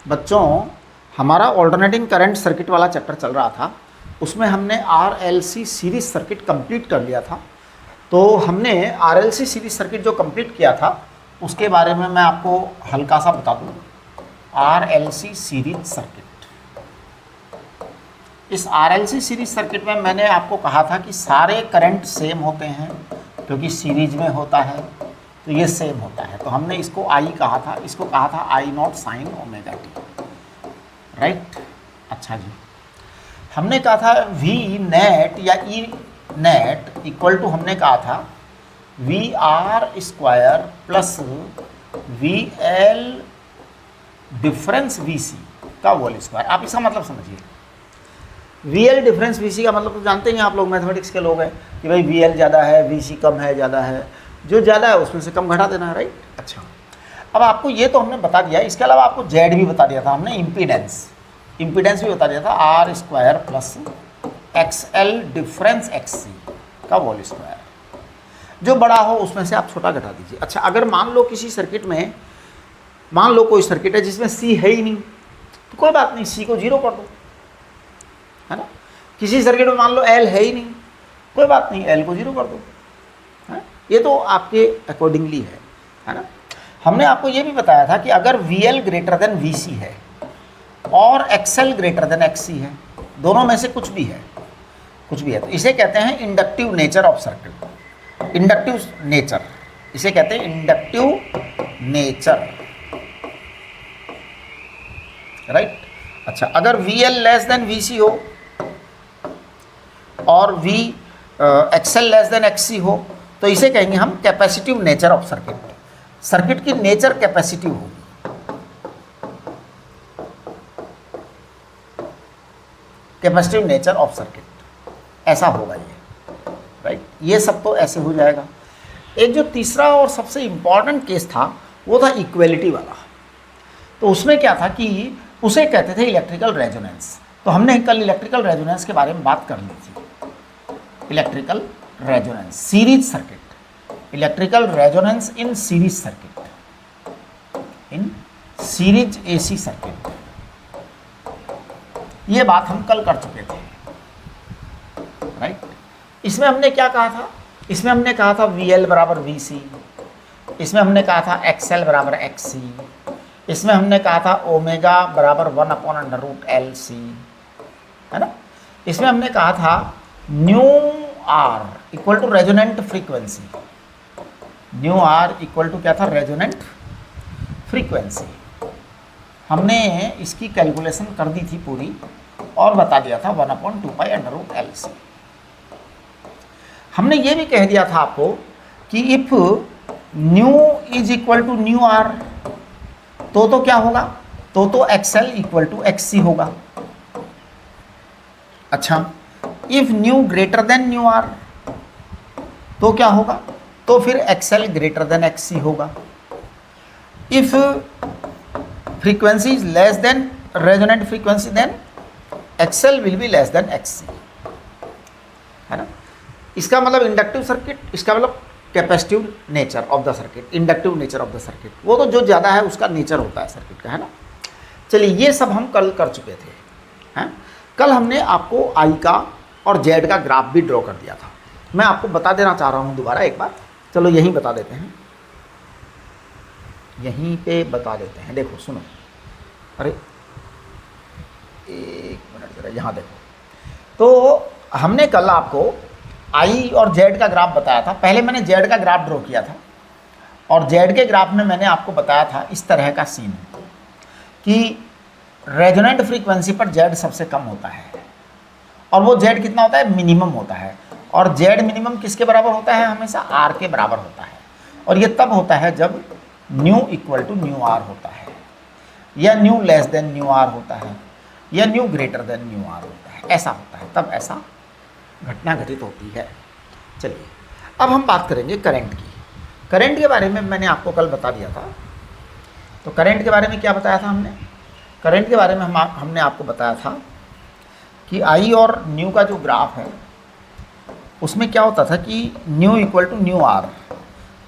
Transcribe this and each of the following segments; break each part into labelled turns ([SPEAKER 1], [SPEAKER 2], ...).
[SPEAKER 1] बच्चों, हमारा alternating current circuit वाला चैप्टर चल रहा था, उसमें हमने RLC सीरीज सर्किट कंप्लीट कर लिया था। तो हमने RLC सीरीज सर्किट जो कंप्लीट किया था उसके बारे में मैं आपको हल्का सा बता दूँ। RLC सीरीज सर्किट, इस RLC सीरीज सर्किट में मैंने आपको कहा था कि सारे करंट सेम होते हैं क्योंकि सीरीज में होता है, तो ये सेम होता है। तो हमने इसको I कहा था, इसको कहा था I0 sin omega T, right. अच्छा जी, हमने कहा था V नेट या E नेट इक्वल टू हमने कहा था VR square plus VL difference VC का होल स्क्वायर। आप इसका मतलब समझिए, VL डिफरेंस VC का मतलब तो जानते ही हैं आप लोग, मैथमेटिक्स के लोग हैं कि भाई VL ज़्यादा है, VC कम है, ज़्यादा है, जो ज़्यादा है उसमें से कम घटा देना है, राइट। अच्छा, अब आपको ये तो हमने बता दिया, इसके अलावा आपको Z भी बता दिया था हमने, इम्पीडेंस भी बता दिया था, R square plus XL difference XC का होल स्क्वायर। जो बड़ा हो उसमें से आप छोटा घटा दीजिए। अच्छा, अगर मान लो किसी सर्किट में, मान लो कोई सर्किट है जिसमें C है ही नहीं, तो कोई बात नहीं, C को 0 कर दो, है ना। किसी सर्किट में मान लो L है ही नहीं, कोई बात नहीं, L को 0 कर दो, है। ये तो आपके अकॉर्डिंगली है ना। हमने आपको ये भी बताया था कि अगर VL ग्रेटर देन VC है और XL ग्रेटर देन XC है, दोनों में से कुछ भी है तो इसे कहते हैं inductive nature of circuit. Inductive nature, इसे कहते हैं इंडक्टिव नेचर, राइट। अच्छा, अगर VL लेस देन VC हो और XL लेस देन XC हो तो इसे कहेंगे हम capacitive nature of circuit. Circuit की नेचर कैपेसिटिव होगी, कैपेसिटिव नेचर ऑफ सर्किट, ऐसा होगा ये, राइट। ये सब तो ऐसे हो जाएगा। एक जो तीसरा और सबसे इंपॉर्टेंट केस था वो था इक्वलिटी वाला। तो उसमें क्या था कि उसे कहते थे इलेक्ट्रिकल रेजोनेंस। तो हमने कल इलेक्ट्रिकल रेजोनेंस के बारे में बात कर ली थी। Electrical resonance series circuit, electrical resonance in series circuit, in series AC circuit, ये बात हम कल कर चुके थे, राइट। इसमें हमने क्या कहा था, इसमें हमने कहा था VL बराबर VC, इसमें हमने कहा था XL बराबर XC, इसमें हमने कहा था ओमेगा बराबर 1/√LC, है ना। इसमें हमने कहा था nu R equal to resonant frequency, nu R equal to क्या था, रेजोनेंट फ्रीक्वेंसी। हमने इसकी कैलकुलेशन कर दी थी पूरी और बता दिया था 1/2π√LC। हमने ये भी कह दिया था आपको कि if nu is equal to nu R तो क्या होगा, तो XL इक्वल टू XC होगा। अच्छा, if nu greater than nu R तो क्या होगा, तो फिर XL ग्रेटर देन XC होगा। If frequency is less than resonant frequency then XL will be less than XC, है ना। इसका मतलब इंडक्टिव सर्किट, इसका मतलब capacitive nature of the circuit, inductive nature of the circuit, वो तो जो ज़्यादा है उसका नेचर होता है सर्किट का, है ना। चलिए, ये सब हम कल कर चुके थे, हैं। कल हमने आपको I का और Z का ग्राफ भी ड्रॉ कर दिया था। मैं आपको बता देना चाह रहा हूँ दोबारा एक बार, चलो यहीं बता देते हैं, यहीं पे बता देते हैं। देखो सुनो, अरे एक मिनट जरा, यहाँ देखो। तो हमने कल आपको I और Z का ग्राफ बताया था। पहले मैंने Z का ग्राफ ड्रॉ किया था और Z के ग्राफ में मैंने आपको बताया था इस तरह का सीन कि रेजोनेंट फ्रीक्वेंसी पर Z सबसे कम होता है और वो Z कितना होता है, मिनिमम होता है। और Z मिनिमम किसके बराबर होता है, हमेशा R के बराबर होता है। और ये तब होता है जब nu equal to nu R होता है, या nu less than nu R होता है, या nu greater than nu R होता है, ऐसा होता है, तब ऐसा घटना घटित होती है। चलिए, अब हम बात करेंगे करंट की। करंट के बारे में मैंने आपको कल बता दिया था। तो करंट के बारे में क्या बताया था हमने, करंट के बारे में हमने आपको बताया था कि I और न्यू का जो ग्राफ है उसमें क्या होता था कि nu equal to nu R,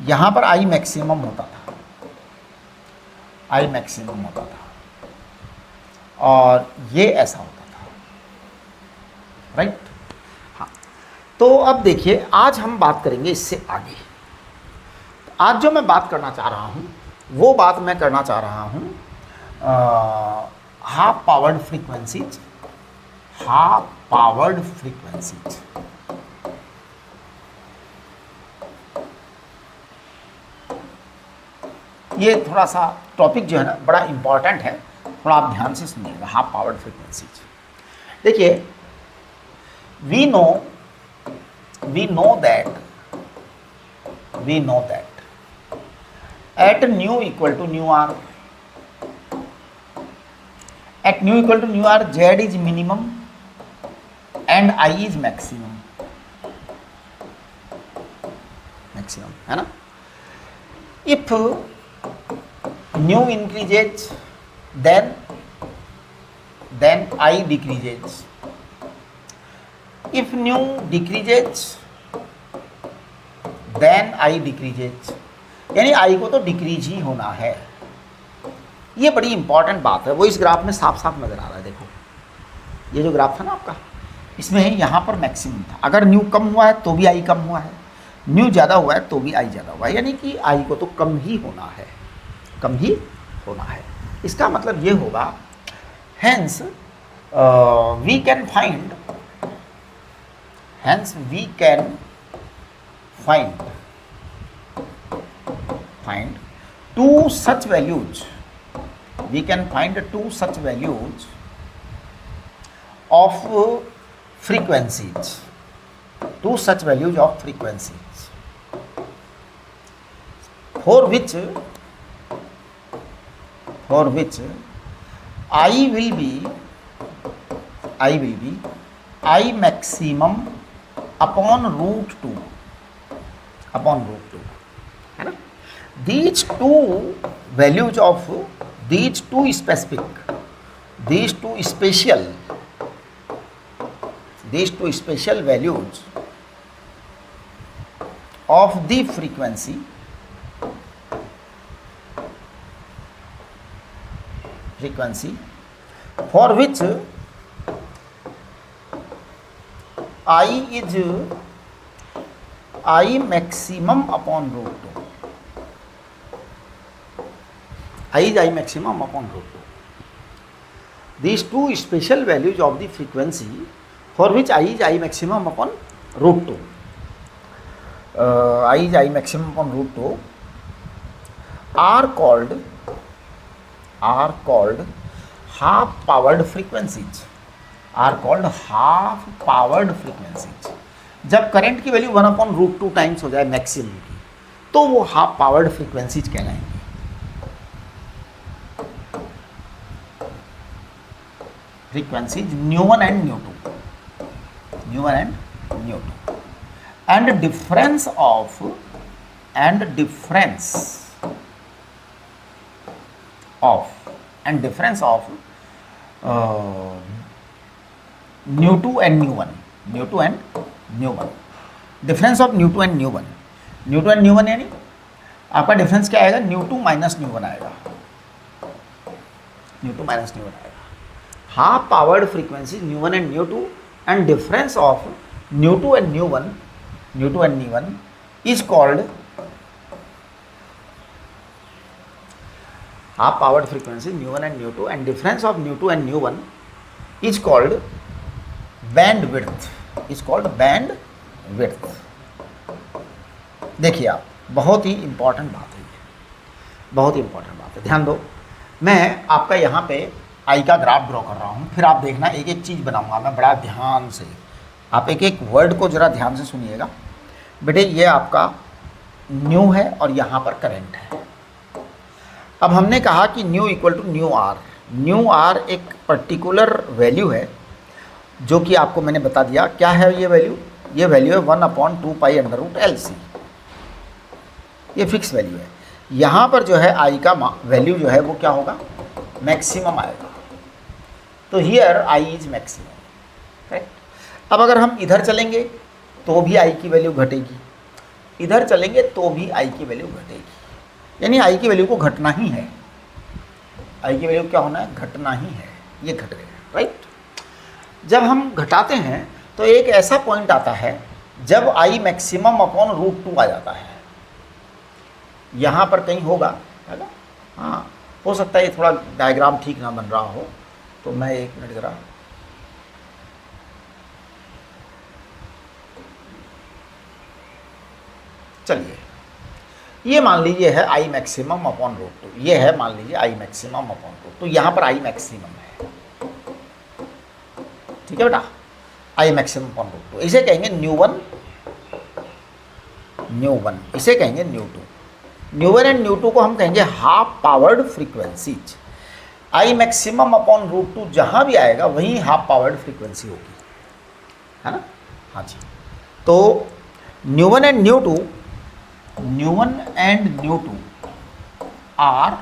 [SPEAKER 1] यहाँ पर I मैक्सिमम होता था, I मैक्सिमम होता था, और ये ऐसा होता था, राइट। हाँ, तो अब देखिए आज हम बात करेंगे इससे आगे। आज जो मैं बात करना चाह रहा हूँ वो बात मैं करना चाह रहा हूँ half powered frequencies, half powered frequencies. ये थोड़ा सा टॉपिक जो है ना बड़ा इंपॉर्टेंट है, थोड़ा आप ध्यान से सुनिएगा। हाफ पावर्ड फ्रीक्वेंसीज, देखिए we know that at nu equal to nu r, at nu equal to nu r, z is minimum and I is maximum, है ना। if nu increases then I decreases, if nu decreases then I decreases, यानी आई को तो decrease ही होना है। ये बड़ी important बात है, वो इस ग्राफ में साफ साफ नज़र आ रहा है। देखो ये जो ग्राफ था ना आपका, इसमें यहाँ पर मैक्सिमम था, अगर न्यू कम हुआ है तो भी आई कम हुआ है, न्यू ज़्यादा हुआ है तो भी आई ज़्यादा हुआ है, यानी कि आई को तो कम ही होना है, कम ही होना है। इसका मतलब ये होगा, hence we can find two such values, we can find two such values of frequencies, two such values of frequencies for which I will be I maximum upon root 2, है ना। These two values of these two special values of the frequency for which I maximum upon root 2. I is I maximum upon root 2. These two special values of the frequency for which I is I maximum upon root 2. I is I maximum upon root 2 are called half powered frequencies. जब current की value 1/√2 times हो जाए maximum की, तो वो half powered frequencies कहलाएंगे। Frequencies nu1 and nu2, and difference of nu2 and nu1, difference of nu2 and nu1, यानी आपका डिफरेंस क्या आएगा, nu2 माइनस nu1 आएगा, half powered frequency nu1 and nu2 and difference of nu2 and nu1 is called half powered frequency nu1 and nu2 and difference of nu2 and nu1 is called bandwidth, देखिए आप, बहुत ही important बात है, बहुत ही important बात है, ध्यान दो। मैं आपका यहाँ पे आई का ग्राफ ड्रॉ कर रहा हूँ, फिर आप देखना एक एक चीज़ बनाऊंगा मैं बड़ा ध्यान से, आप एक एक वर्ड को ज़रा ध्यान से सुनिएगा। बेटे ये आपका न्यू है और यहाँ पर करंट है। अब हमने कहा कि nu equal to nu R एक पर्टिकुलर वैल्यू है, जो कि आपको मैंने बता दिया क्या है ये वैल्यू है 1/2π√LC, ये फिक्स वैल्यू है। यहाँ पर जो है आई का वैल्यू जो है वो क्या होगा, मैक्सिमम आएगा, तो here I is maximum, right. अब अगर हम इधर चलेंगे तो भी आई की वैल्यू घटेगी, इधर चलेंगे तो भी आई की वैल्यू घटेगी, यानी आई की वैल्यू को घटना ही है, आई की वैल्यू क्या होना है, घटना ही है। ये घट गया, राइट। जब हम घटाते हैं तो एक ऐसा पॉइंट आता है जब आई मैक्सिमम अपॉन रूट 2 आ जाता है, यहाँ पर कहीं होगा, है ना। हाँ, हो सकता है ये थोड़ा डायग्राम ठीक ना बन रहा हो, तो मैं 1 मिनट ज़रा, चलिए ये मान लीजिए है आई मैक्सिमम अपॉन रूट 2, ये है मान लीजिए आई मैक्सिमम अपॉन रूट 2, यहाँ पर आई मैक्सिमम है, ठीक है बेटा, आई मैक्सिमम अपॉन रूट 2, इसे कहेंगे न्यू वन, इसे कहेंगे न्यू 2। न्यू 1 एंड न्यू 2 को हम कहेंगे half powered frequencies. I maximum upon root 2 जहाँ भी आएगा वहीं हाफ पावर्ड फ्रीक्वेंसी होगी, है ना। हाँ जी, तो nu 1 and nu 2, nu 1 and nu 2 are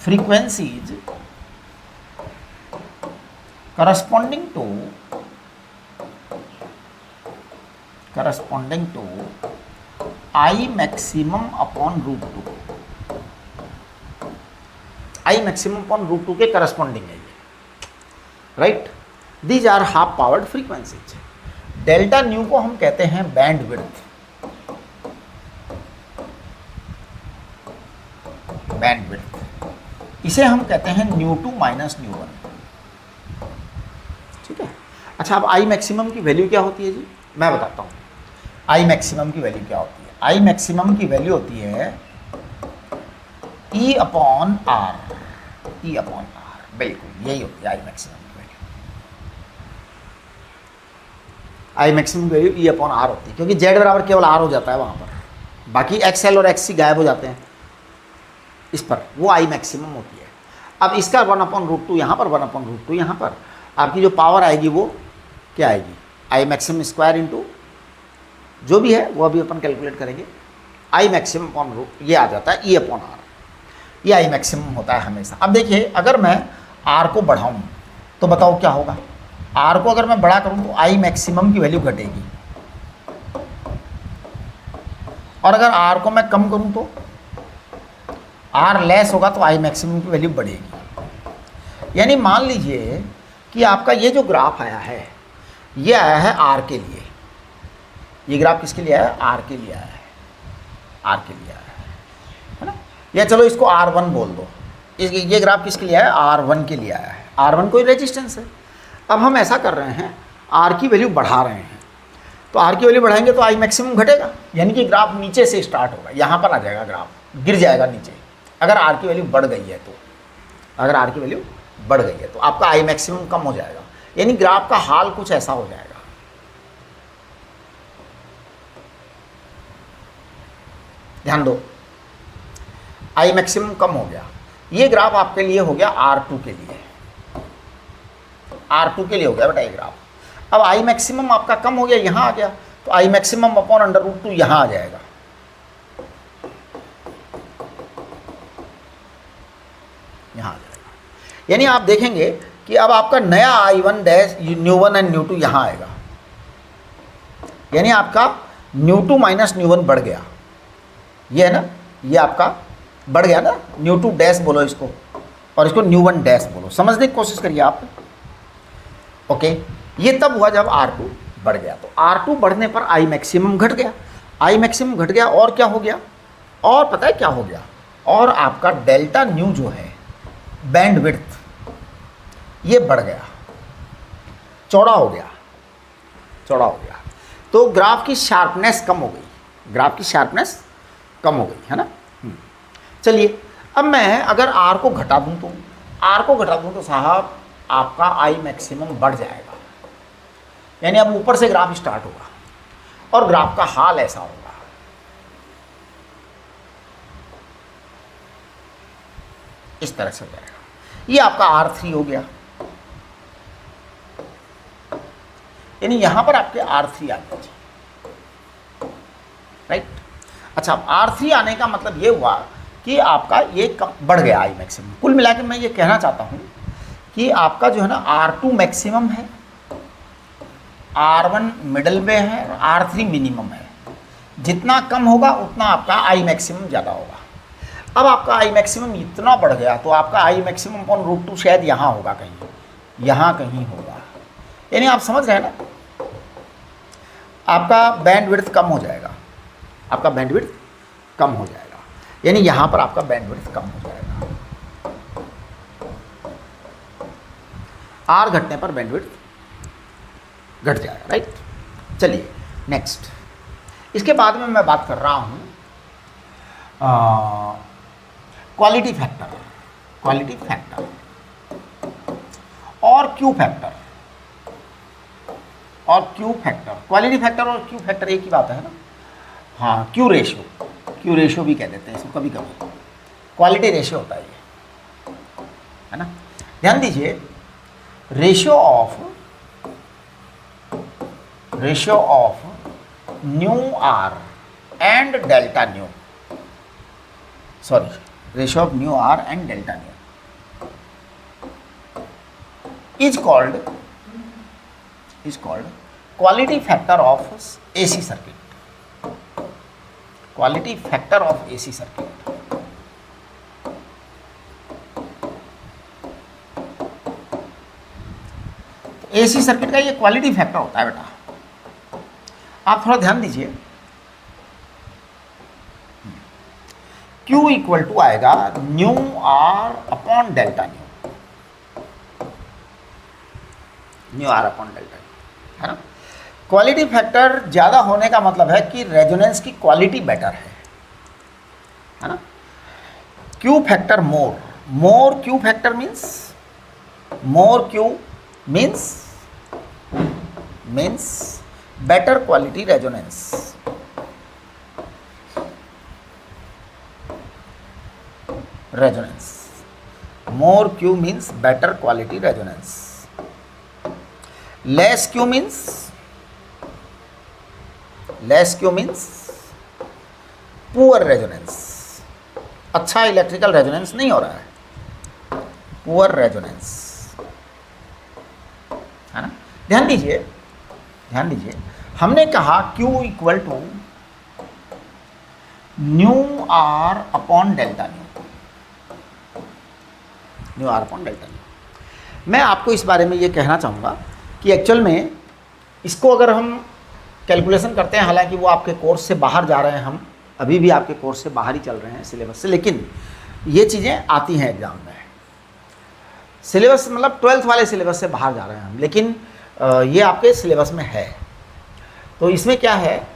[SPEAKER 1] frequencies corresponding to I maximum upon root 2, I maximum upon root 2 के करस्पॉन्डिंग है ये, right. These are half powered frequencies. Delta nu को हम कहते हैं बैंड विड्थ, इसे हम कहते हैं न्यू 2 माइनस न्यू 1, ठीक है। अच्छा, अब आई मैक्सिमम की वैल्यू क्या होती है जी, मैं बताता हूँ। आई मैक्सिमम की वैल्यू क्या होती है? आई मैक्सिमम की वैल्यू होती है E upon R, E upon R, बिल्कुल यही होती है आई मैक्सिमम की वैल्यू। आई मैक्सिमम की वैल्यू E अपॉन आर होती है, क्योंकि Z बराबर केवल आर हो जाता है वहाँ पर, बाकी XL और XC गायब हो जाते हैं इस पर, वो आई मैक्सिमम होती है। अब इसका 1 अपॉन रूट 2 यहाँ पर, 1 अपॉन रूट 2 यहाँ पर, आपकी जो पावर आएगी वो क्या आएगी, आई मैक्सिमम स्क्वायर इंटू जो भी है वो अभी अपन कैलकुलेट करेंगे, आई मैक्सिमम अपॉन रूट, ये आ जाता है E अपॉन आर, ये आई मैक्सिमम होता है हमेशा। अब देखिए, अगर मैं आर को बढ़ाऊँ तो बताओ क्या होगा, आर को अगर मैं बड़ा करूँ तो आई मैक्सिमम की वैल्यू घटेगी, और अगर आर को मैं कम करूँ तो आर लेस होगा, तो आई मैक्सिमम की वैल्यू बढ़ेगी। यानी मान लीजिए कि आपका ये जो ग्राफ आया है, ये आया है आर के लिए, ये ग्राफ किसके लिए आया है, आर के लिए आया है, आर के लिए आया है ना। या चलो इसको R1 बोल दो, ये ग्राफ किसके लिए आया है, R1 के लिए आया है। R1 कोई रेजिस्टेंस है। अब हम ऐसा कर रहे हैं, R की वैल्यू बढ़ा रहे हैं, तो R की वैल्यू बढ़ाएंगे तो आई मैक्सिमम घटेगा, यानी कि ग्राफ नीचे से स्टार्ट होगा, यहाँ पर आ जाएगा, ग्राफ गिर जाएगा नीचे, अगर R की वैल्यू बढ़ गई है तो, अगर R की वैल्यू बढ़ गई है तो आपका आई मैक्सिमम कम हो जाएगा, यानी ग्राफ का हाल कुछ ऐसा हो जाएगा। ध्यान दो, आई मैक्सिमम कम हो गया, ये ग्राफ आपके लिए हो गया R2 के लिए, R2 के लिए हो गया बेटा ये ग्राफ। अब आई मैक्सिमम आपका कम हो गया, यहाँ आ गया, तो I maximum upon under root 2 यहाँ आ जाएगा, यहाँ आ जाएगा। यानी आप देखेंगे कि अब आपका नया I1 dash new 1 and nu 2 यहाँ आएगा, यानी आपका न्यू 2 माइनस न्यू 1 बढ़ गया, ये है ना, ये आपका बढ़ गया ना, न्यू 2 डैश बोलो इसको, और इसको न्यू 1 डैश बोलो, समझने की कोशिश करिए आप। ओके, ये तब हुआ जब R2 बढ़ गया, तो R2 बढ़ने पर आई मैक्सिमम घट गया, आई मैक्सिमम घट गया, और क्या हो गया, और पता है क्या हो गया, और आपका डेल्टा न्यू जो है बैंड विड्थ, ये बढ़ गया, चौड़ा हो गया, चौड़ा हो गया, तो ग्राफ की शार्पनेस कम हो गई, ग्राफ की शार्पनेस कम हो गई, है ना। चलिए, अब मैं अगर R को घटा दूं तो, R को घटा दूं तो साहब आपका आई मैक्सिमम बढ़ जाएगा, यानी अब ऊपर से ग्राफ स्टार्ट होगा और ग्राफ का हाल ऐसा होगा, इस तरह से हो जाएगा। ये आपका R3 हो गया, यानी यहां पर आपके R3 आ गया, राइट। अच्छा, अब R3 आने का मतलब ये हुआ कि आपका ये कम बढ़ गया आई मैक्सिमम। कुल मिला के मैं ये कहना चाहता हूँ कि आपका जो है ना R2 मैक्सिमम है, R1 मिडल में है, R3 मिनिमम है। जितना कम होगा उतना आपका आई मैक्सिमम ज़्यादा होगा। अब आपका आई मैक्सिमम इतना बढ़ गया तो आपका आई मैक्सिमम अपॉन रूट 2 शायद यहाँ होगा, कहीं यहाँ कहीं होगा। यानी आप समझ रहे हैं ना, आपका बैंडविड्थ कम हो जाएगा, आपका बैंडविड्थ कम हो जाएगा, यानी यहाँ पर आपका बैंडविड्थ कम हो जाएगा। आर घटने पर बैंडविड्थ घट जाएगा, राइट। चलिए नेक्स्ट, इसके बाद में मैं बात कर रहा हूँ क्वालिटी फैक्टर, क्वालिटी फैक्टर और क्यू फैक्टर, और क्यू फैक्टर। क्वालिटी फैक्टर और क्यू फैक्टर एक ही बात है ना। हाँ, क्यू रेशियो, क्यू रेशियो भी कह देते हैं इसको कभी कभी, क्वालिटी रेशियो होता है ये, है ना। ध्यान दीजिए, ratio of nu R and delta nu, sorry, ratio of nu R and delta nu is called quality factor of AC circuit, quality factor of AC circuit। AC circuit का ये quality factor होता है बेटा। आप थोड़ा ध्यान दीजिए, Q equal to आएगा nu R upon delta nu, nu R upon delta, है ना। क्वालिटी फैक्टर ज़्यादा होने का मतलब है कि रेजोनेंस की क्वालिटी बेटर है ना। Q factor more Q factor means more Q means better quality resonance, more Q means better quality resonance, less Q means poor resonance, अच्छा इलेक्ट्रिकल रेजोनेंस नहीं हो रहा है, पुअर रेजोनेंस, है ना। ध्यान दीजिए, हमने कहा Q equal to nu R upon delta nu R upon delta nu. मैं आपको इस बारे में ये कहना चाहूँगा कि एक्चुअल में इसको अगर हम कैलकुलेशन करते हैं, हालांकि वो आपके कोर्स से बाहर जा रहे हैं, हम अभी भी आपके कोर्स से बाहर ही चल रहे हैं सिलेबस से, लेकिन ये चीज़ें आती हैं एग्जाम में। सिलेबस मतलब 12th वाले सिलेबस से बाहर जा रहे हैं हम, लेकिन ये आपके सिलेबस में है। तो इसमें क्या है,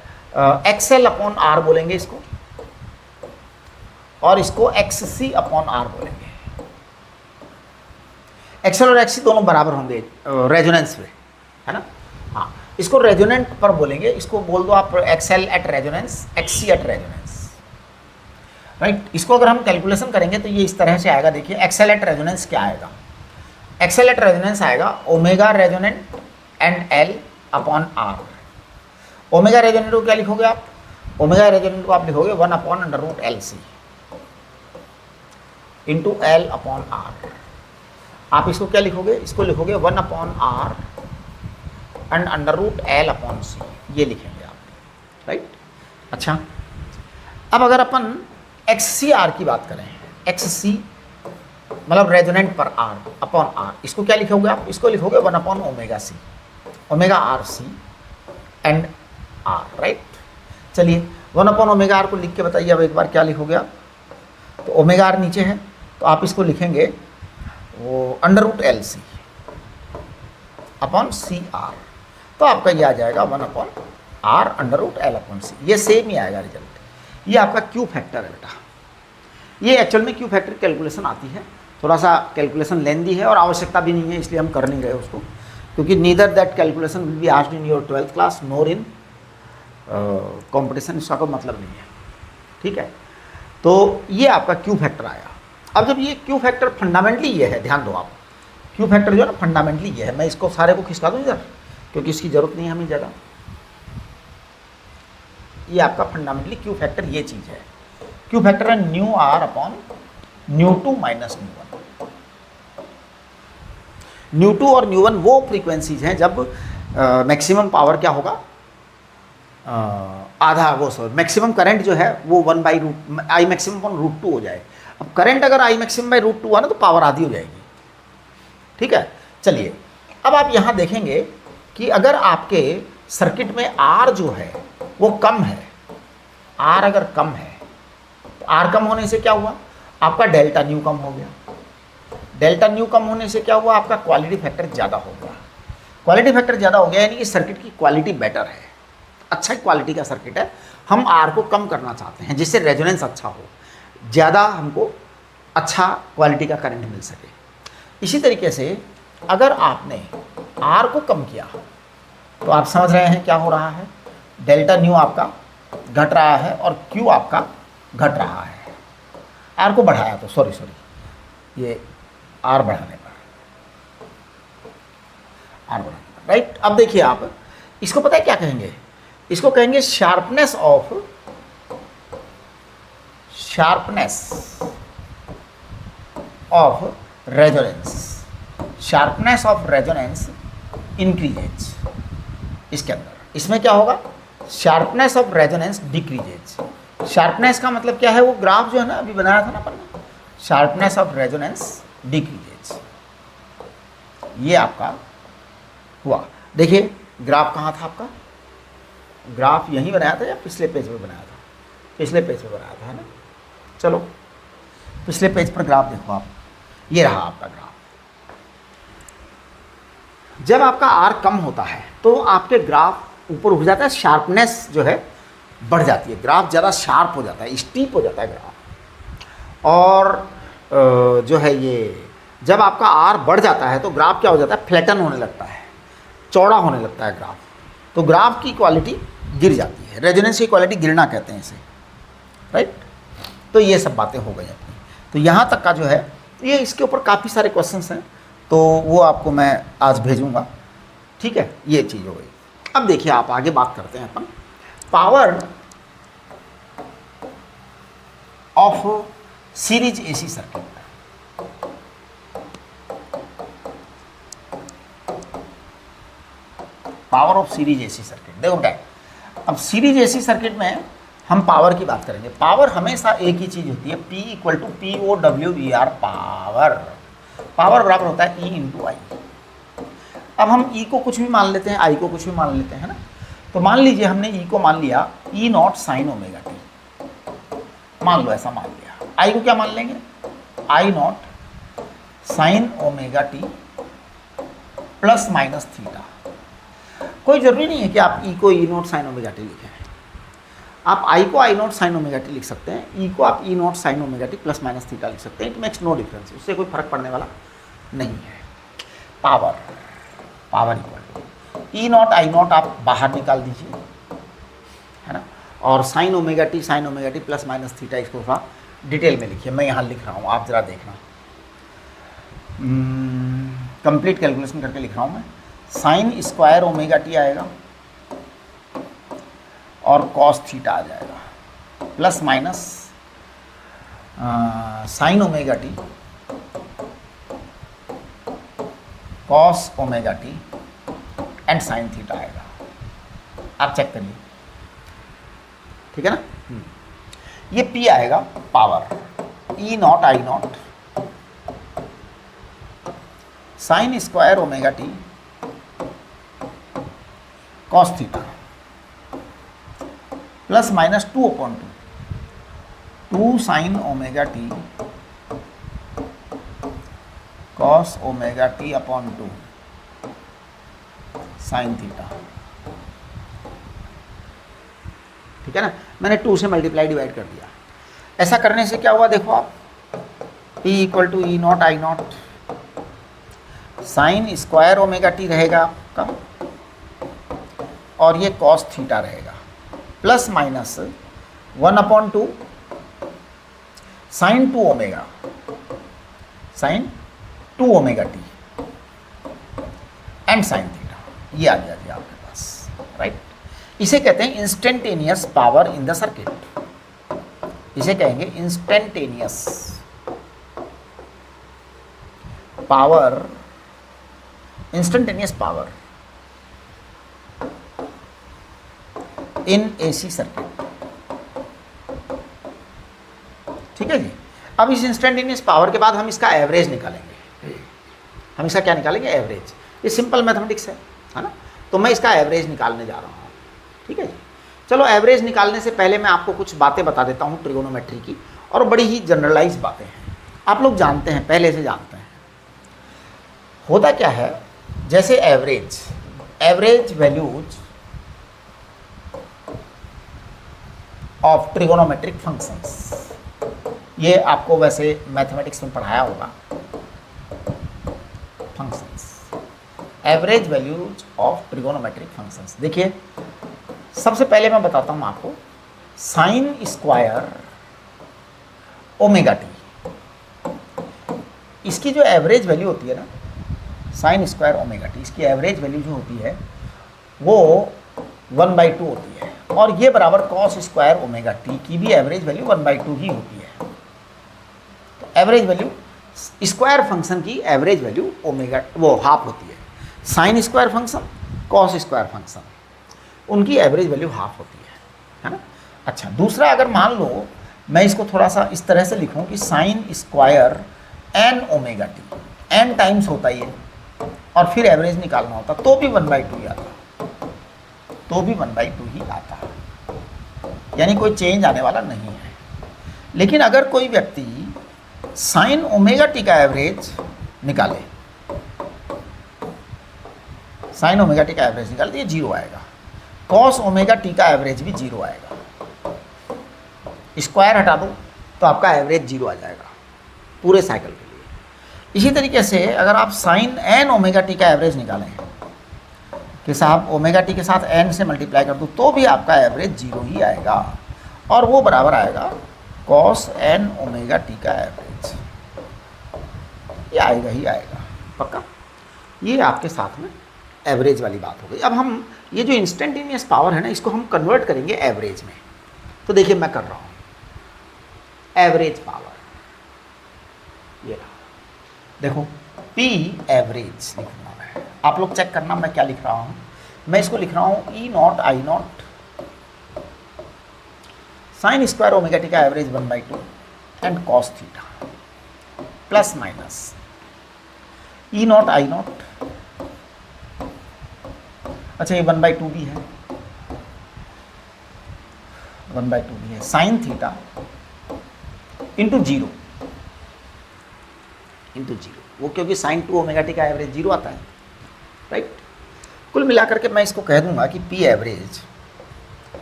[SPEAKER 1] XL अपॉन आर बोलेंगे इसको, और इसको XC अपॉन आर बोलेंगे। XL और XC दोनों बराबर होंगे रेजोनेंस में, है ना। हाँ, इसको रेजोनेंट पर बोलेंगे, इसको बोल दो आप XL at resonance, XC at resonance, right. इसको अगर हम कैलकुलेशन करेंगे तो ये इस तरह से आएगा। देखिए XL एट रेजोनेंस क्या आएगा, XL एट रेजोनेंस आएगा omega resonant and L upon R. Omega resonant को क्या लिखोगे आप, ओमेगा रेजोनेंट को आप लिखोगे 1 upon under root LC into L upon R. आप इसको क्या लिखोगे, इसको लिखोगे 1 upon R and under root L upon C, ये लिखेंगे आप, राइट। अच्छा, अब अगर अपन XCR की बात करें, XC मतलब रेजोनेंट पर R अपॉन R, इसको क्या लिखोगे आप, इसको लिखोगे 1 upon omega C, omega RC and R, right. चलिए 1 अपॉन ओमेगा R को लिख के बताइए अब एक बार क्या लिखोगे आप। तो ओमेगा R नीचे है तो आप इसको लिखेंगे वो under root LC upon CR, तो आपका ये आ जाएगा 1 upon R under root L upon C। ये सेम ही आएगा रिजल्ट। ये आपका क्यू फैक्टर है बेटा। ये एक्चुअल में क्यू फैक्टर कैलकुलेशन आती है, थोड़ा सा कैलकुलेशन लेंदी है और आवश्यकता भी नहीं है, इसलिए हम कर नहीं रहे उसको, क्योंकि neither that calculation will be asked in your 12th class NOR in competition, इसका कोई मतलब नहीं है, ठीक है। तो ये आपका क्यू फैक्टर आया। अब जब ये क्यू फैक्टर फंडामेंटली ये है, ध्यान दो आप, क्यू फैक्टर जो है ना फंडामेंटली ये है। मैं इसको सारे को खिसका दूँ इधर, क्योंकि इसकी ज़रूरत नहीं है हमें ज़्यादा। ये आपका फंडामेंटली क्यू फैक्टर ये चीज़ है। क्यू फैक्टर है nu R upon nu two minus nu one. Nu two और न्यू वन वो फ्रीक्वेंसीज हैं जब मैक्सिमम पावर क्या होगा, आधा वो सो मैक्सिमम करंट जो है वो 1 by root I maximum upon root 2 हो जाए। अब करंट अगर आई मैक्सिमम बाई रूट 2 हुआ ना तो पावर आधी हो जाएगी। ठीक है, चलिए अब आप यहाँ देखेंगे कि अगर आपके सर्किट में आर जो है वो कम है, आर अगर कम है तो आर कम होने से क्या हुआ, आपका डेल्टा न्यू कम हो गया। डेल्टा न्यू कम होने से क्या हुआ, आपका क्वालिटी फैक्टर ज़्यादा हो गया। क्वालिटी फैक्टर ज़्यादा हो गया यानी कि सर्किट की क्वालिटी बेटर है, अच्छा क्वालिटी का सर्किट है। हम आर को कम करना चाहते हैं जिससे रेजोनेंस अच्छा हो, ज़्यादा हमको अच्छा क्वालिटी का करंट मिल सके। इसी तरीके से अगर आपने आर को कम किया तो आप समझ रहे हैं क्या हो रहा है, डेल्टा न्यू आपका घट रहा है और क्यू आपका घट रहा है। आर को बढ़ाया तो सॉरी ये आर बढ़ाने पर, आर बढ़ाने पर, राइट। अब देखिए आप इसको पता है क्या कहेंगे, इसको कहेंगे sharpness of resonance. Sharpness of resonance increases. इसके अंदर इसमें क्या होगा, sharpness of resonance decreases. Sharpness का मतलब क्या है, वो ग्राफ जो है ना अभी बनाया था ना अपन ने, शार्पनेस ऑफ रेजोनेंस डिक्रीजेज, ये आपका हुआ। देखिए ग्राफ कहाँ था आपका, ग्राफ यहीं बनाया था या पिछले पेज पे बनाया था, पिछले पेज पे बनाया था, है ना। चलो पिछले पेज पर ग्राफ देखो आप, ये रहा आपका ग्राफ। जब आपका आर कम होता है तो आपके ग्राफ ऊपर उठ जाता है, शार्पनेस जो है बढ़ जाती है, ग्राफ ज़्यादा शार्प हो जाता है, स्टीप हो जाता है ग्राफ। और जो है ये जब आपका आर बढ़ जाता है तो ग्राफ क्या हो जाता है, फ्लैटन होने लगता है, चौड़ा होने लगता है ग्राफ, तो ग्राफ की क्वालिटी गिर जाती है। रेजोनेंस की क्वालिटी गिरना कहते हैं इसे, राइट। तो ये सब बातें हो गई अपनी। तो यहाँ तक का जो है ये, इसके ऊपर काफ़ी सारे क्वेश्चंस हैं तो वो आपको मैं आज भेजूंगा, ठीक है। ये चीज़ हो गई। अब देखिए आप आगे बात करते हैं अपन power of series AC circuit. Power of series AC circuit, देखो बेटा अब सीरीज एसी सर्किट में हम पावर की बात करेंगे। पावर हमेशा एक ही चीज़ होती है, P equal to POWER power. Power बराबर होता है E इंटू आई। अब हम E को कुछ भी मान लेते हैं, I को कुछ भी मान लेते हैं ना। तो मान लीजिए हमने E को मान लिया E not sign omega T, मान लो ऐसा मान लिया। I को क्या मान लेंगे, I naught sign omega t plus minus theta. कोई ज़रूरी नहीं है कि आप E को E not sign omega T लिखें, आप I को I naught sign omega T लिख सकते हैं, E को आप E not sign omega t plus minus theta लिख सकते हैं। इट मेक्स नो डिफरेंस, उससे कोई फर्क पड़ने वाला नहीं है। Power equal to E naught I naught आप बाहर निकाल दीजिए, है ना, और sine omega t plus minus theta, इसको थोड़ा डिटेल में लिखिए। मैं यहाँ लिख रहा हूँ, आप ज़रा देखना, कंप्लीट कैलकुलेशन करके लिख रहा हूँ मैं। साइन स्क्वायर ओमेगा टी आएगा और कॉस थीटा आ जाएगा, plus minus sign omega T cos omega t and sine theta आएगा। आप चेक करिए, ठीक है ना। ये P आएगा power E naught I naught sine square omega T cos theta plus minus 2 sign omega T cos omega T upon 2 sine theta, ठीक है ना। मैंने 2 से मल्टीप्लाई डिवाइड कर दिया। ऐसा करने से क्या हुआ, देखो आप, P equal to E naught I naught sine square omega t रहेगा आपका और ये कॉस थीटा रहेगा, plus minus 1/2 sine 2 omega t and sine theta, ये आ गया जी आपके पास, राइट। इसे कहते हैं instantaneous power in the circuit, इसे कहेंगे instantaneous power, instantaneous power in AC circuit, ठीक है जी। अब इस इंस्टेंटेनियस पावर के बाद हम इसका एवरेज निकालेंगे। हम इसका क्या निकालेंगे? एवरेज। ये सिंपल मैथमेटिक्स है ना। तो मैं इसका एवरेज निकालने जा रहा हूँ, ठीक है जी। चलो एवरेज निकालने से पहले मैं आपको कुछ बातें बता देता हूँ ट्रिगोनोमेट्री की, और बड़ी ही जनरलाइज बातें हैं, आप लोग जानते हैं, पहले से जानते हैं। होता क्या है, जैसे average values of trigonometric functions, ये आपको वैसे मैथमेटिक्स में पढ़ाया होगा। Functions, average values of trigonometric functions. देखिए सबसे पहले मैं बताता हूँ आपको, साइन स्क्वायर ओमेगा टी, इसकी जो एवरेज वैल्यू होती है ना, साइन स्क्वायर ओमेगा टी, इसकी एवरेज वैल्यू जो होती है वो 1/2 होती है, और ये बराबर कॉस स्क्वायर ओमेगा टी की भी एवरेज वैल्यू 1/2 ही होती है। तो एवरेज वैल्यू स्क्वायर फंक्शन की एवरेज वैल्यू ओमेगा वो हाफ होती है। Sine square function, cos square function, उनकी एवरेज वैल्यू हाफ होती है ना। अच्छा, दूसरा अगर मान लो मैं इसको थोड़ा सा इस तरह से लिखूं कि sine square n omega t, n times होता ही है, और फिर एवरेज निकालना होता तो भी 1/2 ही आता, तो भी 1/2 ही आता है, यानी कोई चेंज आने वाला नहीं है। लेकिन अगर कोई व्यक्ति साइन ओमेगा टी का एवरेज निकाले, साइन ओमेगा टी का एवरेज निकाले तो ये 0 आएगा, कॉस ओमेगा टी का एवरेज भी 0 आएगा, स्क्वायर हटा दो तो आपका एवरेज 0 आ जाएगा पूरे साइकिल के लिए। इसी तरीके से अगर आप साइन एन ओमेगा टी का एवरेज निकालें कि साहब ओमेगा टी के साथ एन से मल्टीप्लाई कर दूँ तो भी आपका एवरेज 0 ही आएगा, और वो बराबर आएगा कॉस एन ओमेगा टी का एवरेज, ये आएगा ही आएगा पक्का। ये आपके साथ में एवरेज वाली बात हो गई। अब हम ये जो इंस्टेंटेनियस पावर है ना, इसको हम कन्वर्ट करेंगे एवरेज में। तो देखिए मैं कर रहा हूँ एवरेज पावर, ये रहा, देखो पी एवरेज लिखूंगा मैं, आप लोग चेक करना मैं क्या लिख रहा हूँ। मैं इसको लिख रहा हूँ E naught I naught sine square omega T का average 1/2 and cos theta plus minus E naught I naught, अच्छा ये 1/2 भी है, 1/2 भी है, साइन थीटा इंटू 0, वो क्योंकि साइन 2 ओमेगा टी का एवरेज 0 आता है, राइट। कुल मिलाकर के मैं इसको कह दूंगा कि P average,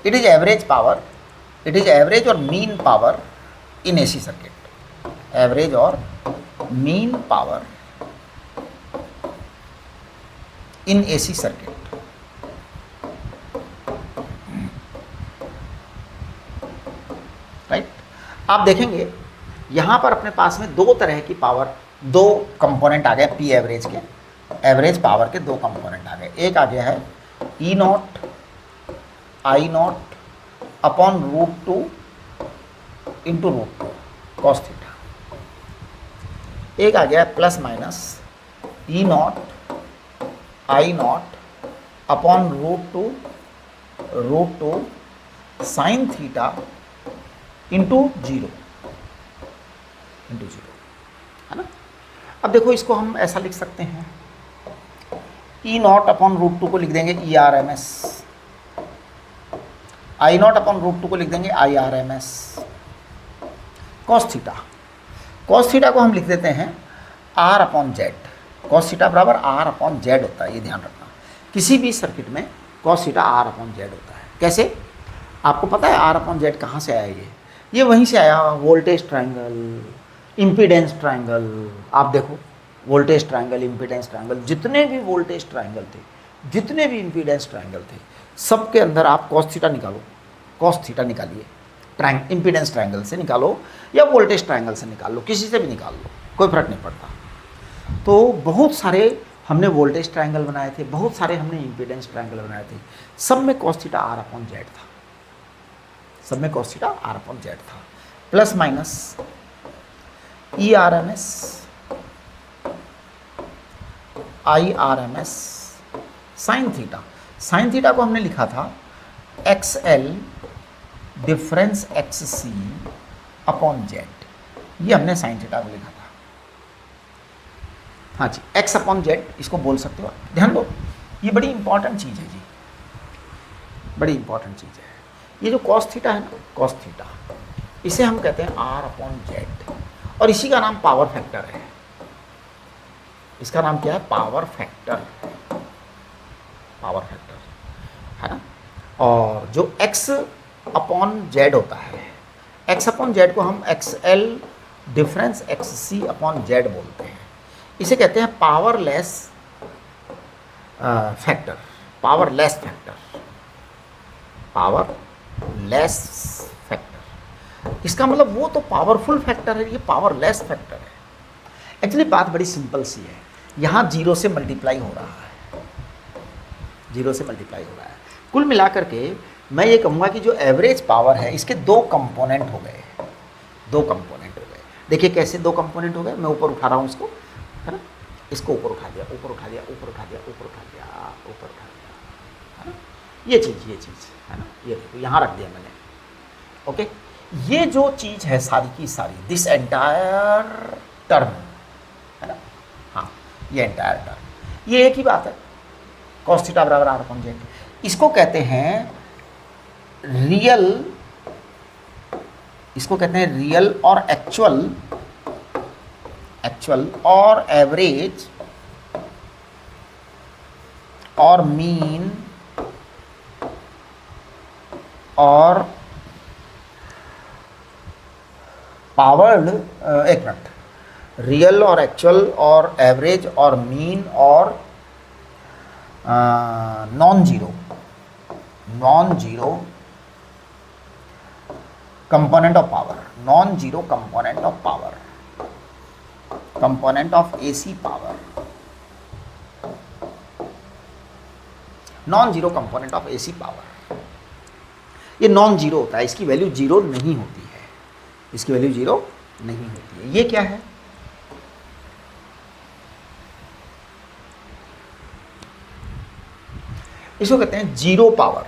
[SPEAKER 1] it is average power, it is average or mean power in AC circuit, average or mean power in AC circuit, right. आप देखेंगे यहाँ पर अपने पास में दो तरह की पावर, दो कंपोनेंट आ गए पी एवरेज के, एवरेज पावर के दो कंपोनेंट आ गए। एक आ गया है E naught I naught upon √2 into √2 cos theta, एक आ गया plus minus E naught I naught upon √2 sine theta into 0 है ना। अब देखो इसको हम ऐसा लिख सकते हैं, ई नॉट अपॉन √2 को लिख देंगे E R M S, I naught upon √2 को लिख देंगे I R M S, cos theta को हम लिख देते हैं R upon Z, cos theta बराबर आर अपॉन जेड होता है, ये ध्यान रखना। किसी भी सर्किट में cos theta R upon Z होता है। कैसे? आपको पता है आर अपॉन जेड कहाँ से आया? ये वहीं से आया, वोल्टेज ट्रायंगल, इम्पीडेंस ट्रायंगल। आप देखो वोल्टेज ट्रायंगल, इम्पीडेंस ट्रायंगल, जितने भी वोल्टेज ट्रायंगल थे, जितने भी इम्पीडेंस ट्रायंगल थे, सबके अंदर आप कॉस थीटा निकालो, कॉस थीटा निकालिए, इम्पीडेंस ट्रायंगल से निकालो या वोल्टेज ट्रायंगल से निकाल लो, किसी से भी निकाल लो, कोई फर्क नहीं पड़ता। तो बहुत सारे हमने वोल्टेज ट्रायंगल बनाए थे, बहुत सारे हमने इम्पीडेंस ट्रायंगल बनाए थे, सब में cos theta R upon Z था, सब में cos theta R upon Z था। Plus minus E R M S I R M S sine theta, sine theta को हमने लिखा था X L difference X C upon Z, ये हमने साइन थीटा को लिखा था। हाँ जी, एक्स अपॉन जेड इसको बोल सकते हो आप। ध्यान दो, ये बड़ी इंपॉर्टेंट चीज़ है जी, बड़ी इंपॉर्टेंट चीज़ है। ये जो कॉस थीटा है ना, कॉस थीटा, इसे हम कहते हैं आर अपॉन जेड, और इसी का नाम पावर फैक्टर है। इसका नाम क्या है? पावर फैक्टर, पावर फैक्टर है ना। और जो x अपॉन जेड होता है, x अपॉन जेड को हम XL difference XC upon Z बोलते हैं। इसे कहते हैं powerless factor, powerless factor, powerless factor. इसका मतलब वो तो पावरफुल फैक्टर है, ये पावरलेस फैक्टर है। एक्चुअली बात बड़ी सिंपल सी है, यहाँ 0 से मल्टीप्लाई हो रहा है, 0 से मल्टीप्लाई हो रहा है। कुल मिलाकर के मैं ये कहूँगा कि जो एवरेज पावर है इसके 2 कंपोनेंट हो गए, 2 कंपोनेंट हो गए। देखिए कैसे 2 कंपोनेंट हो गए, मैं ऊपर उठा रहा हूँ इसको, है ना, इसको ऊपर उठा दिया, ऊपर उठा दिया, ऊपर उठा दिया, ऊपर उठा दिया, ऊपर उठा दिया, है ना। ये चीज़ है ना, ये देखो यहाँ रख दिया मैंने। ओके, ये जो चीज़ है सारी की सारी, दिस एंटायर टर्म, है ना, हाँ ये एंटायर टर्म, ये एक ही बात है, कॉस थीटा बराबर आर अपॉन जेड। इसको कहते हैं रियल, इसको कहते हैं रियल और एक्चुअल, एक्चुअल और एवरेज और मीन और पावर्ड, एक मिनट, रियल और एक्चुअल और एवरेज और मीन और non zero, non zero component of power, non zero component of power, component of AC power, non zero component of AC power. ये non zero होता है, इसकी value zero नहीं होती है, इसकी वैल्यू जीरो नहीं होती है। ये क्या है? इसको कहते हैं जीरो पावर,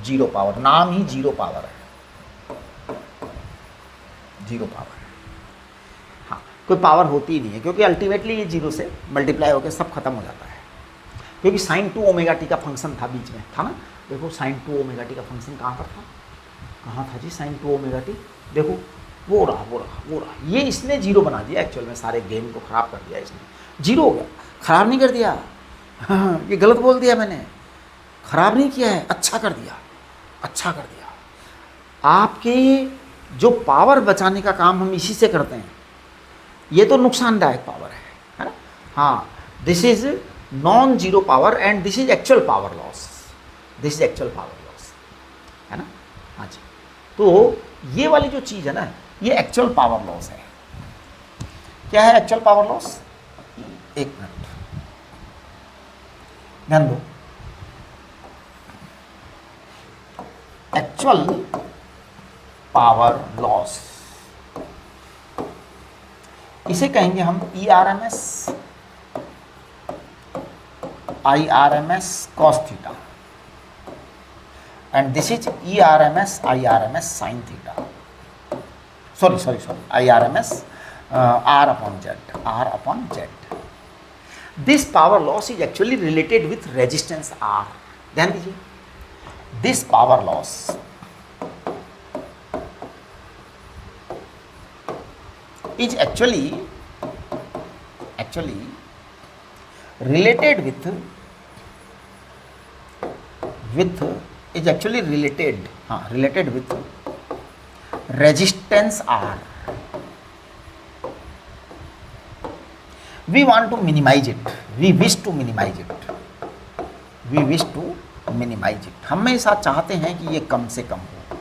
[SPEAKER 1] जीरो पावर, नाम ही जीरो पावर है, जीरो पावर। हाँ, कोई पावर होती ही नहीं है, क्योंकि अल्टीमेटली ये जीरो से मल्टीप्लाई होकर सब खत्म हो जाता है। क्योंकि साइन 2 ओमेगा टी का फंक्शन था बीच में, था ना, देखो साइन 2 ओमेगा टी का फंक्शन कहाँ पर था, कहाँ था जी साइन 2 ओमेगा टी, देखो वो रहा, वो रहा, वो रहा। ये इसने जीरो बना दिया, एक्चुअल में सारे गेम को ख़राब कर दिया इसने, जीरो हो गया। ख़राब नहीं कर दिया, हाँ ये गलत बोल दिया मैंने, ख़राब नहीं किया है, अच्छा कर दिया, अच्छा कर दिया। आपके जो पावर बचाने का काम हम इसी से करते हैं, ये तो नुकसानदायक पावर है ना। हाँ, this is non zero power and this is actual power loss, this is actual power loss, है ना। हाँ जी, तो ये वाली जो चीज़ है ना, ये एक्चुअल पावर लॉस है। क्या है एक्चुअल पावर लॉस? एक मिनट ध्यान दो, एक्चुअल पावर लॉस, इसे कहेंगे हम ERMS, IRMS cos theta, and this is ERMS IRMS sin theta, sorry sorry sorry, IRMS R upon Z, R upon Z. This power loss is actually related with resistance R. ध्यान दीजिए, this power loss is actually related with is actually related, हाँ related with resistance R. We want to minimize it, we wish to minimize it, we wish to minimize it. हम हमेशा चाहते हैं कि ये कम से कम हो,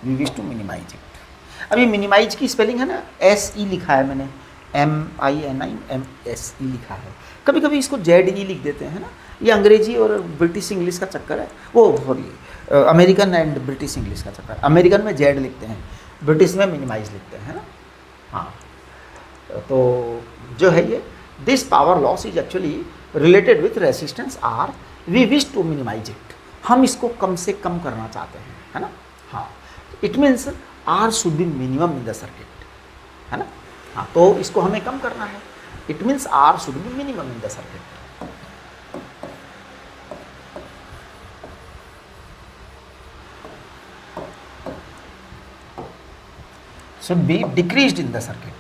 [SPEAKER 1] we wish to minimize it. अभी मिनिमाइज की स्पेलिंग है ना, SE लिखा है मैंने, MINIMSE लिखा है। कभी कभी इसको ZE लिख देते हैं ना, ये अंग्रेजी और ब्रिटिश इंग्लिश का चक्कर है, वो sorry American and British English का चक्कर है। अमेरिकन में Z लिखते हैं, ब्रिटिश में मिनिमाइज लिखते हैं ना। हाँ, तो जो है ये this power loss is actually related with resistance R, we wish to minimise it, हम इसको कम से कम करना चाहते हैं, है ना। हाँ, it means R should be minimum in the circuit, है ना। हाँ, तो इसको हमें कम करना है। It means R should be minimum in the circuit. Should be decreased in the circuit.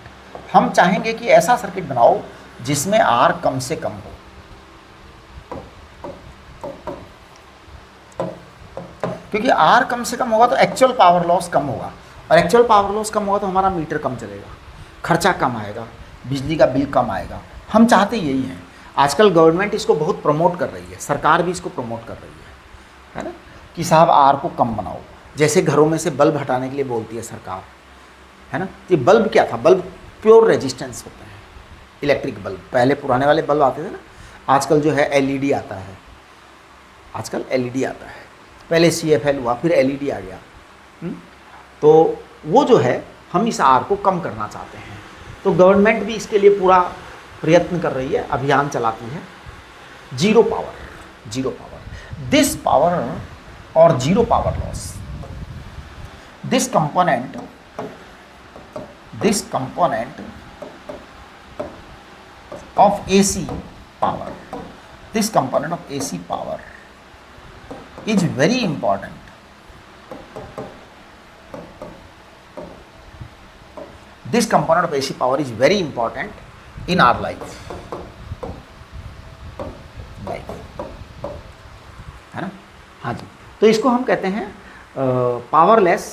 [SPEAKER 1] हम चाहेंगे कि ऐसा सर्किट बनाओ जिसमें आर कम से कम हो। क्योंकि आर कम से कम होगा तो एक्चुअल पावर लॉस कम होगा, और एक्चुअल पावर लॉस कम होगा तो हमारा मीटर कम चलेगा, खर्चा कम आएगा, बिजली का बिल कम आएगा। हम चाहते यही हैं। आजकल गवर्नमेंट इसको बहुत प्रमोट कर रही है, सरकार भी इसको प्रमोट कर रही है ना, कि साहब आर को कम बनाओ। जैसे घरों में से बल्ब हटाने के लिए बोलती है सरकार, है ना। ये बल्ब क्या था? बल्ब प्योर रेजिस्टेंस होते हैं, इलेक्ट्रिक बल्ब। पहले पुराने वाले बल्ब आते थे ना, आजकल जो है एलईडी आता है, आजकल एलईडी आता है। पहले सीएफएल हुआ, फिर एलईडी आ गया। तो वो जो है, हम इस आर को कम करना चाहते हैं। तो गवर्नमेंट भी इसके लिए पूरा प्रयत्न कर रही है, अभियान चलाती है। Zero power, zero power, this power or zero power loss, this component of AC power, this component of AC power is very important. This component of AC power is very important in our life, है ना। हाँ जी, तो इसको हम कहते हैं powerless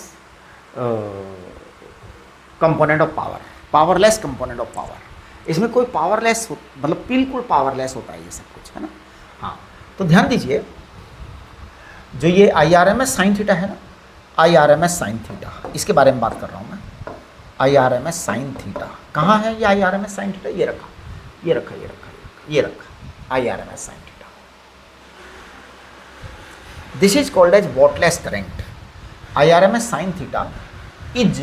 [SPEAKER 1] component of power, powerless component of power. इसमें कोई पावरलेस मतलब बिल्कुल पावरलेस होता है ये सब कुछ, है ना। हाँ, तो ध्यान दीजिए, जो ये IRMS साइन थीटा है ना, IRMS साइन थीटा, इसके बारे में बात कर रहा हूँ मैं। IRMS साइन थीटा कहाँ है? ये IRMS साइन थीटा ये रखा, ये रखा, ये रखा, ये रखा, IRMS sine theta. This is called as wattless current. IRMS sine theta is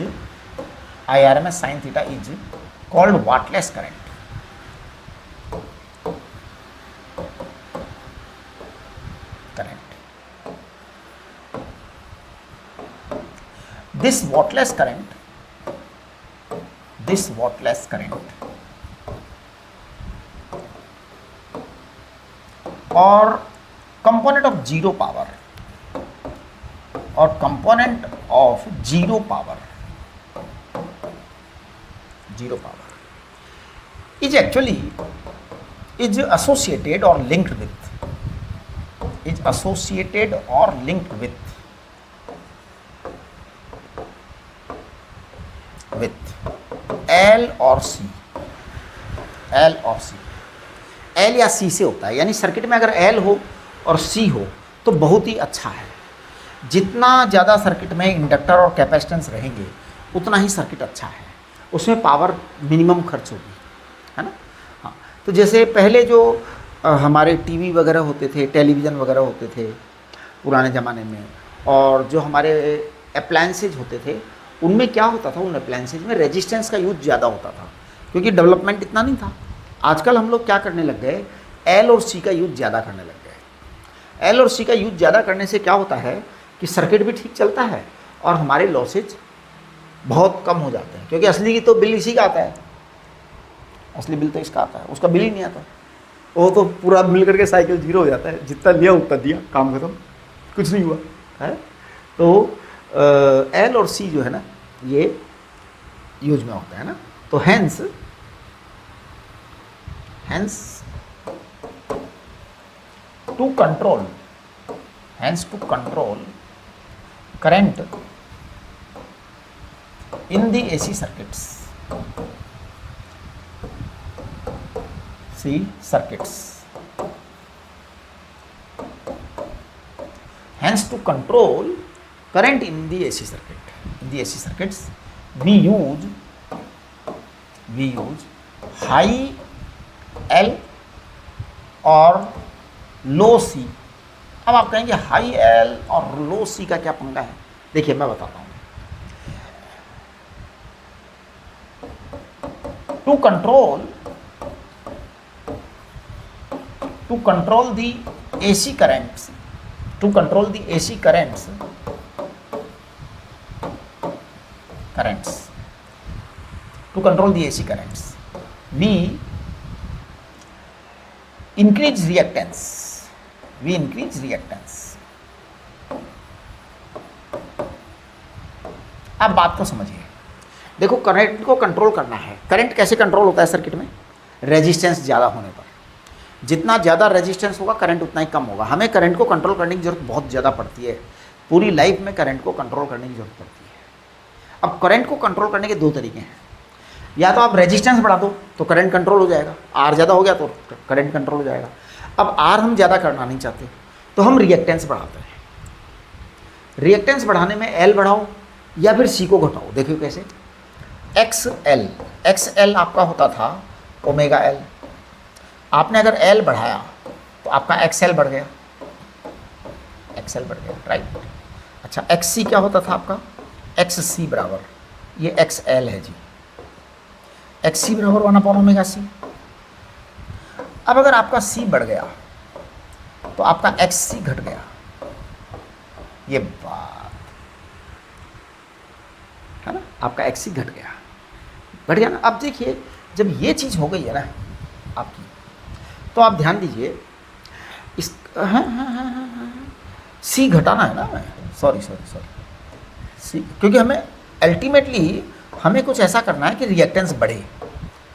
[SPEAKER 1] called whatless current. This whatless current or component of zero power is actually associated or linked with L और C। L या C से होता है, यानी circuit में अगर L हो और C हो तो बहुत ही अच्छा है। जितना ज़्यादा सर्किट में इंडक्टर और कैपेसिटेंस रहेंगे उतना ही सर्किट अच्छा है, उसमें पावर मिनिमम खर्च होगी, है ना। हाँ, तो जैसे पहले जो हमारे टीवी वगैरह होते थे, टेलीविज़न वगैरह होते थे पुराने ज़माने में, और जो हमारे अप्लायंसेज होते थे, उनमें क्या होता था? उन अप्लायंसेज में रेजिस्टेंस का यूज ज़्यादा होता था, क्योंकि डेवलपमेंट इतना नहीं था। आजकल हम लोग क्या करने लग गए? एल और सी का यूज ज़्यादा करने लग गए। एल और सी का यूज ज़्यादा करने से क्या होता है कि सर्किट भी ठीक चलता है और हमारे लॉसेज बहुत कम हो जाते हैं, क्योंकि असली की तो बिल इसी का आता है, असली बिल तो इसका आता है, उसका बिल ही नहीं आता। वो तो पूरा मिल करके साइकिल जीरो हो जाता है, जितना लिया उतना दिया, काम खत्म, कुछ नहीं हुआ है। तो एल और सी जो है ना, ये यूज में होता है ना। तो hence to control current in the AC circuits, hence to control current in the AC circuits we use high L और लो C। अब आप कहेंगे हाई L और लो C का क्या पंगा है? देखिए मैं बताता हूँ। To control the AC currents, to control the AC currents, we increase reactance. We increase reactance. आप बात को समझिए। देखो, करंट को कंट्रोल करना है। करंट कैसे कंट्रोल होता है सर्किट में? रेजिस्टेंस ज़्यादा होने पर। जितना ज़्यादा रेजिस्टेंस होगा करंट उतना ही कम होगा। हमें करंट को कंट्रोल करने की ज़रूरत बहुत ज़्यादा पड़ती है। पूरी लाइफ में करंट को कंट्रोल करने की ज़रूरत पड़ती है। अब करंट को कंट्रोल करने के दो तरीके हैं। या तो आप रेजिस्टेंस बढ़ा दो तो करंट कंट्रोल हो जाएगा, आर ज़्यादा हो गया तो करंट कंट्रोल हो जाएगा। अब आर हम ज़्यादा करना नहीं चाहते तो हम रिएक्टेंस बढ़ाते हैं। रिएक्टेंस बढ़ाने में एल बढ़ाओ या फिर सी को घटाओ। देखिए कैसे, एक्स एल आपका होता था ओमेगा एल। आपने अगर एल बढ़ाया तो आपका एक्स एल बढ़ गया, एक्स एल बढ़ गया, राइट। अच्छा, एक्स सी क्या होता था आपका? एक्स सी बराबर, ये एक्स एल है जी, एक्स सी बराबर 1 ओमेगा सी। अब अगर आपका सी बढ़ गया तो आपका एक्स सी घट गया। ये बात है ना, आपका एक्स सी घट गया ना। अब देखिए, जब ये चीज़ हो गई है ना आपकी, तो आप ध्यान दीजिए, इस सी घटाना है ना हमें, सॉरी सी, क्योंकि हमें अल्टीमेटली हमें कुछ ऐसा करना है कि रिएक्टेंस बढ़े।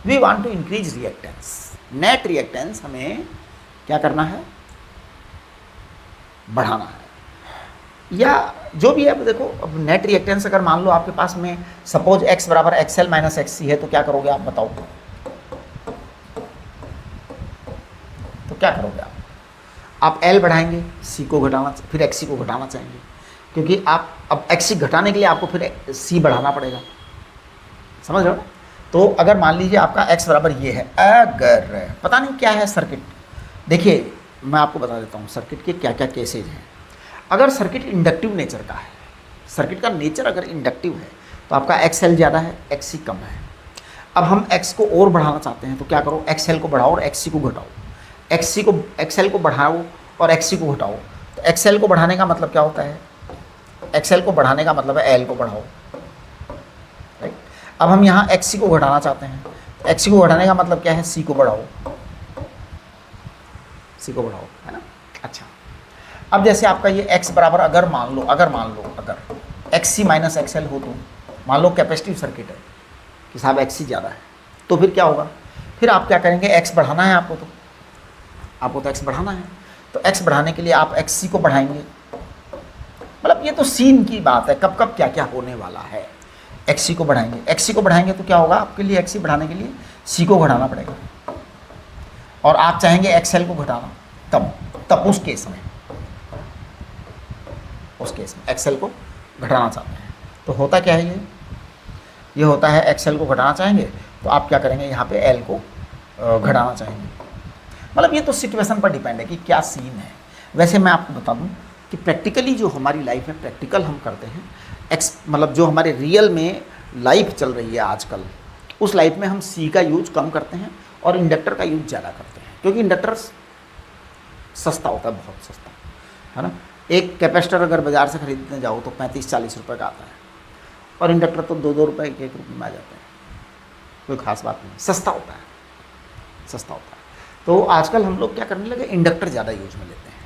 [SPEAKER 1] We want to increase reactance. Net reactance हमें क्या करना है? बढ़ाना है, या जो भी है। अब देखो, अब नेट रिएक्टेंस अगर मान लो आपके पास में सपोज x बराबर एक्स एल माइनस एक्स सी है, तो क्या करोगे आप बताओ? तो क्या करोगे आप L बढ़ाएंगे, C को घटाना, फिर XC को घटाना चाहेंगे, क्योंकि आप अब XC घटाने के लिए आपको फिर C बढ़ाना पड़ेगा। समझ रहे हो ना? तो अगर मान लीजिए आपका x बराबर ये है, अगर पता नहीं क्या है सर्किट, देखिए मैं आपको बता देता हूँ सर्किट के क्या क्या केसेज हैं। अगर सर्किट इंडक्टिव नेचर का है, सर्किट का नेचर अगर इंडक्टिव है, तो आपका XL ज़्यादा है, XC कम है। अब हम X को और बढ़ाना चाहते हैं, तो क्या करो? XL को बढ़ाओ और XC को घटाओ। XL को बढ़ाओ और XC को घटाओ। तो XL को बढ़ाने का मतलब क्या होता है? XL को बढ़ाने का मतलब है L को बढ़ाओ, राइट। अब हम यहाँ XC को घटाना चाहते हैं, तो XC को घटाने का मतलब क्या है? C को बढ़ाओ, C को बढ़ाओ, है ना। अच्छा, अब जैसे आपका ये x बराबर अगर मान लो अगर XC माइनस XL हो, तो मान लो कैपेसिटिव सर्किट है कि साहब XC ज़्यादा है, तो फिर क्या होगा? फिर आप क्या करेंगे? x बढ़ाना है आपको तो x बढ़ाना है, तो x बढ़ाने के लिए आप XC को बढ़ाएंगे। मतलब ये तो सीन की बात है, कब कब क्या क्या होने वाला है। XC को बढ़ाएंगे तो क्या होगा आपके लिए? XC बढ़ाने के लिए C को घटाना पड़ेगा, और आप चाहेंगे XL को घटाना, तब उस केस में XL को घटाना चाहते हैं, तो होता क्या है? ये होता है XL को घटाना चाहेंगे तो आप क्या करेंगे? यहाँ पे L को घटाना चाहेंगे। मतलब ये तो सिचुएशन पर डिपेंड है कि क्या सीन है। वैसे मैं आपको बता दूं कि प्रैक्टिकली जो हमारी लाइफ है, प्रैक्टिकल हम करते हैं, मतलब जो हमारे रियल में लाइफ चल रही है आजकल, उस लाइफ में हम C का यूज कम करते हैं और इंडक्टर का यूज ज़्यादा करते हैं, क्योंकि इंडक्टर सस्ता होता है, बहुत सस्ता, है ना। एक कैपेसिटर अगर बाज़ार से खरीदने जाओ तो 35-40 रुपये का आता है, और इंडक्टर तो 2-2 रुपये के 1 रुपये में आ जाते हैं। कोई ख़ास बात नहीं, सस्ता होता है। तो आजकल हम लोग क्या करने लगे? इंडक्टर ज़्यादा यूज में लेते हैं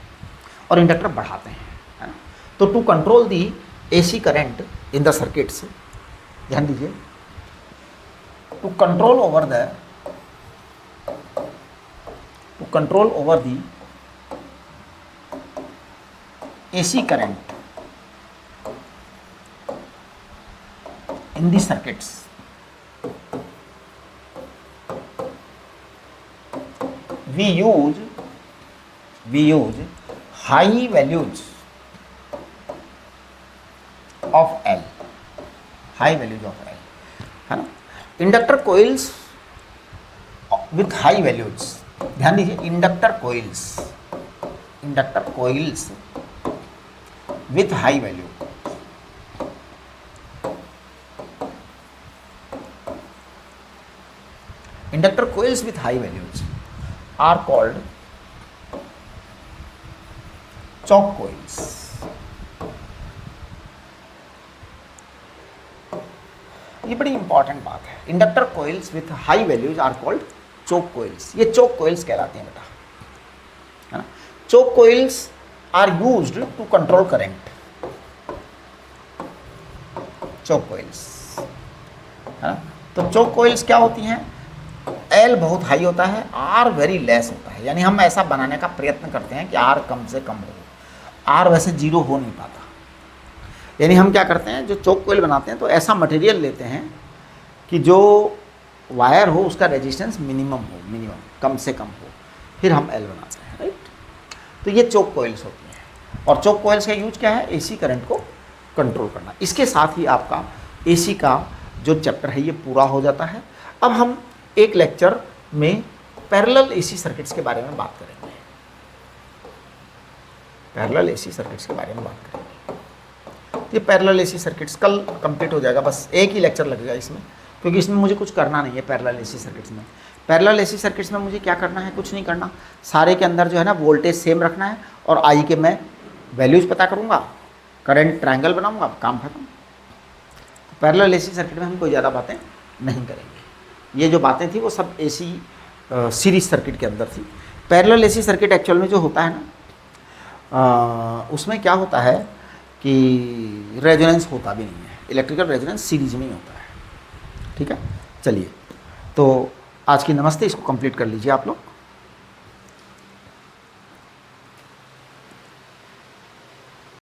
[SPEAKER 1] और इंडक्टर बढ़ाते हैं, है ना। तो to control the AC current in the circuits, ध्यान दीजिए, to control over the AC current in the circuits, we use high values of L, है ना। Inductor coils with high values, ध्यान दीजिए, inductor coils with high value, inductor coils with high values are called choke coils. ये बड़ी important बात है। Inductor coils with high values are called choke coils. ये choke coils कहलाते हैं बेटा, है ना। Choke coils are used to control current. Choke coils, है ना। तो चोक कोइल्स क्या होती हैं? एल बहुत हाई होता है, आर वेरी लेस होता है। यानी हम ऐसा बनाने का प्रयत्न करते हैं कि आर कम से कम हो। आर वैसे जीरो हो नहीं पाता। यानी हम क्या करते हैं, जो चोक कोइल बनाते हैं तो ऐसा मटेरियल लेते हैं कि जो वायर हो उसका रेजिस्टेंस मिनिमम कम से कम हो, फिर हम एल बनाते हैं, राइट। तो ये चोक कोइल्स होती हैं। और चोक कोइल्स का यूज क्या है? एसी करंट को कंट्रोल करना। इसके साथ ही आपका एसी का जो चैप्टर है ये पूरा हो जाता है। अब हम एक लेक्चर में पैरेलल एसी सर्किट्स के बारे में बात करेंगे। पैरेलल एसी सर्किट्स के बारे में बात करेंगे। ये पैरेलल एसी सर्किट्स कल कंप्लीट हो जाएगा, बस एक ही लेक्चर लगेगा इसमें, क्योंकि इसमें मुझे कुछ करना नहीं है। पैरेलल एसी सर्किट्स में, पैरेलल एसी सर्किट्स में मुझे क्या करना है? कुछ नहीं करना। सारे के अंदर जो है ना वोल्टेज सेम रखना है और आई के मैं वैल्यूज़ पता करूँगा, करंट ट्रायंगल बनाऊँगा, काम खत्म। पैरेलल एसी सर्किट में हम कोई ज़्यादा बातें नहीं करेंगे। ये जो बातें थी वो सब एसी सीरीज सर्किट के अंदर थी। पैरेलल एसी सर्किट एक्चुअल में जो होता है ना, उसमें क्या होता है कि रेजोनेंस होता भी नहीं है। इलेक्ट्रिकल रेजोनेंस सीरीज में ही होता है, ठीक है। चलिए, तो आज की नमस्ते इसको कंप्लीट कर लीजिए आप लोग।